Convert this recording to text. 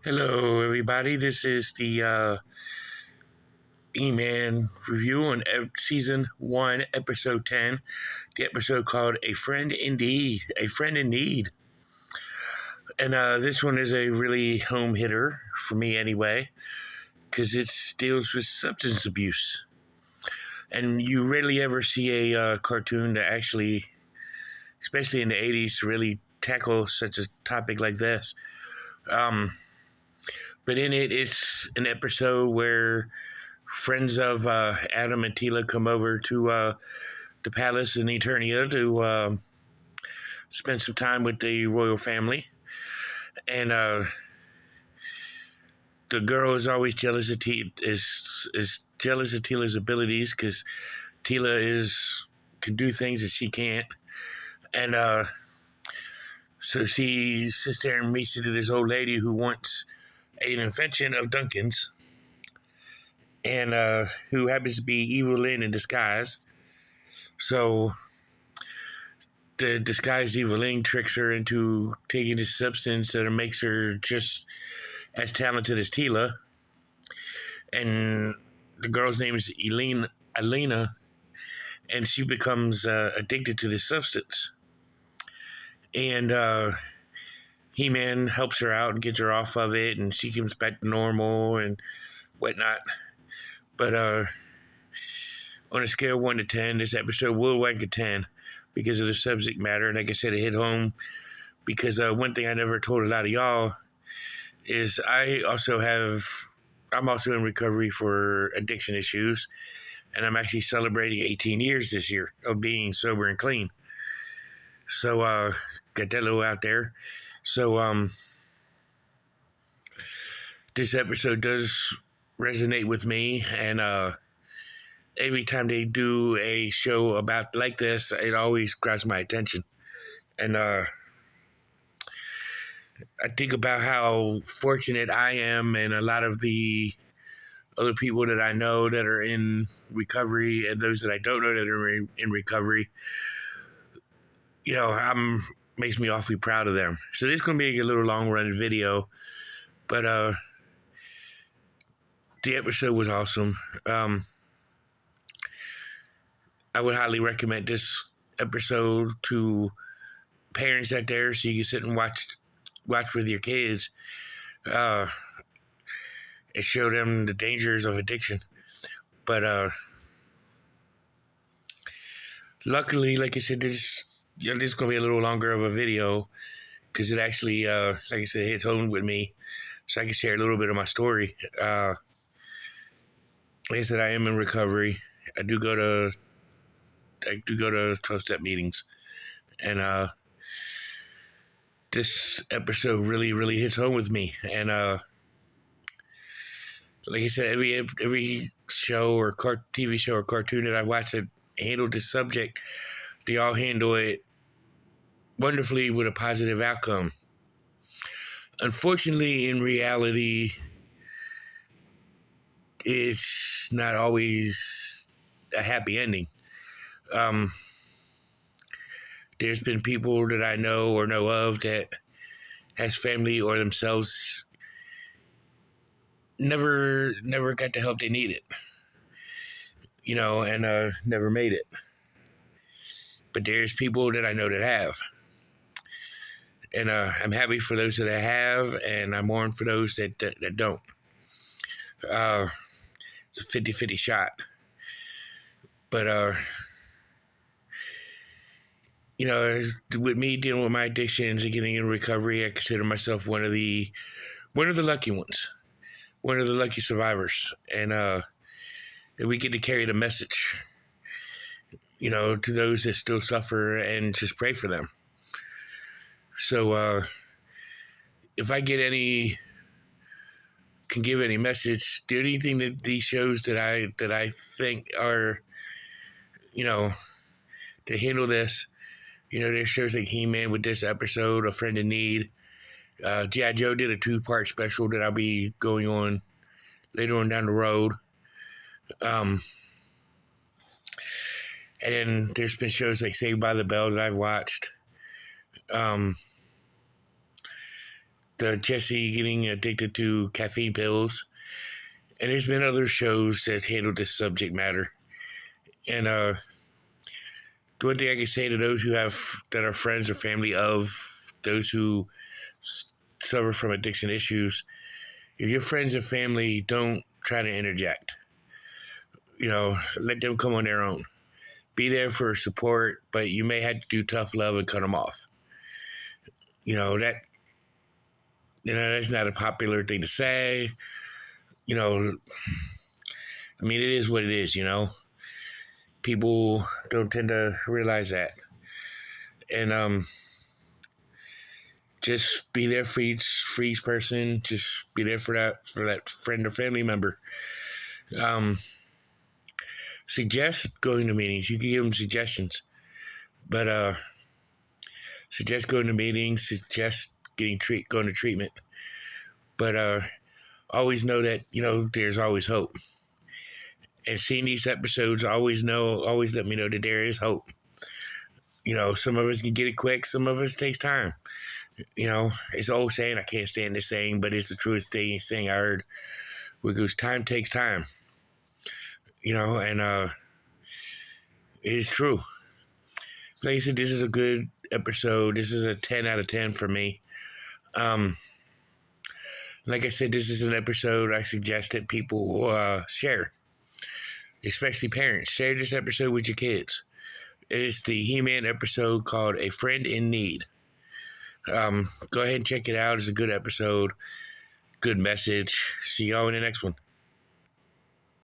Hello, everybody. This is the E-Man review on season 1, episode 10. The episode called "A Friend Indeed," a friend in need. And this one is a really home hitter for me, anyway, because it deals with substance abuse. And you rarely ever see a cartoon that actually, especially in the 80s, really tackle such a topic like this. But in it, it's an episode where friends of Adam and Tila come over to the palace in Eternia to spend some time with the royal family. And the girl is always jealous of is jealous of Tila's abilities because Tila can do things that she can't. And so she sits there and meets to this old lady who wants an invention of Duncan's, and who happens to be Evelyn in disguise. So the disguised Evelyn tricks her into taking this substance that makes her just as talented as Tila. And the girl's name is Elena, and she becomes addicted to this substance. And He-Man helps her out and gets her off of it, and she comes back to normal and whatnot. But on a scale of 1 to 10, this episode will rank a 10 because of the subject matter. And like I said, it hit home because one thing I never told a lot of y'all is I'm also in recovery for addiction issues, and I'm actually celebrating 18 years this year of being sober and clean. So got that little out there. So this episode does resonate with me, and every time they do a show about like this, it always grabs my attention. And I think about how fortunate I am and a lot of the other people that I know that are in recovery and those that I don't know that are in recovery. Makes me awfully proud of them. So this is going to be a little long run video, but the episode was awesome. I would highly recommend this episode to parents out there so you can sit and watch with your kids and show them the dangers of addiction. But luckily, like I said, this is going to be a little longer of a video because it actually, like I said, hits home with me, so I can share a little bit of my story. Like I said, I am in recovery. I do go to 12-step meetings, and this episode really, really hits home with me. And like I said, every show or TV show or cartoon that I watch that handled this subject, they all handle it wonderfully with a positive outcome. Unfortunately, in reality, it's not always a happy ending. There's been people that I know or know of that has family or themselves never got the help they needed, and never made it. But there's people that I know that have. And I'm happy for those that I have, and I mourn for those that don't. It's a 50-50 shot. But, with me dealing with my addictions and getting in recovery, I consider myself one of the lucky ones, one of the lucky survivors. And we get to carry the message, to those that still suffer and just pray for them. So if I can give any message, the only thing that these shows that I think are, to handle this, there's shows like He-Man with this episode, A Friend in Need. G.I. Joe did a 2-part special that I'll be going on later on down the road. And then there's been shows like Saved by the Bell that I've watched. the Jesse getting addicted to caffeine pills. And there's been other shows that handle this subject matter. And the one thing I can say to those who have that are friends or family of those who suffer from addiction issues, if your friends and family don't try to interject, let them come on their own. Be there for support, but you may have to do tough love and cut them off. You know that that's not a popular thing to say. I mean, it is what it is. People don't tend to realize that, and just be there for each person. Just be there for that friend or family member. Suggest going to meetings. You can give them suggestions, but suggest going to meetings. Suggest going to treatment. But always know that there's always hope. And seeing these episodes, always let me know that there is hope. Some of us can get it quick. Some of us takes time. It's an old saying. I can't stand this saying, but it's the truest saying I heard. Where goes time takes time. And it is true. Like I said, this is a good episode. This is a 10 out of 10 for me. Like I said, this is an episode I suggest that people share, especially parents. Share this episode with your kids. It's the He-Man episode called A Friend in Need. Go ahead and check it out. It's a good episode. Good message. See y'all in the next one.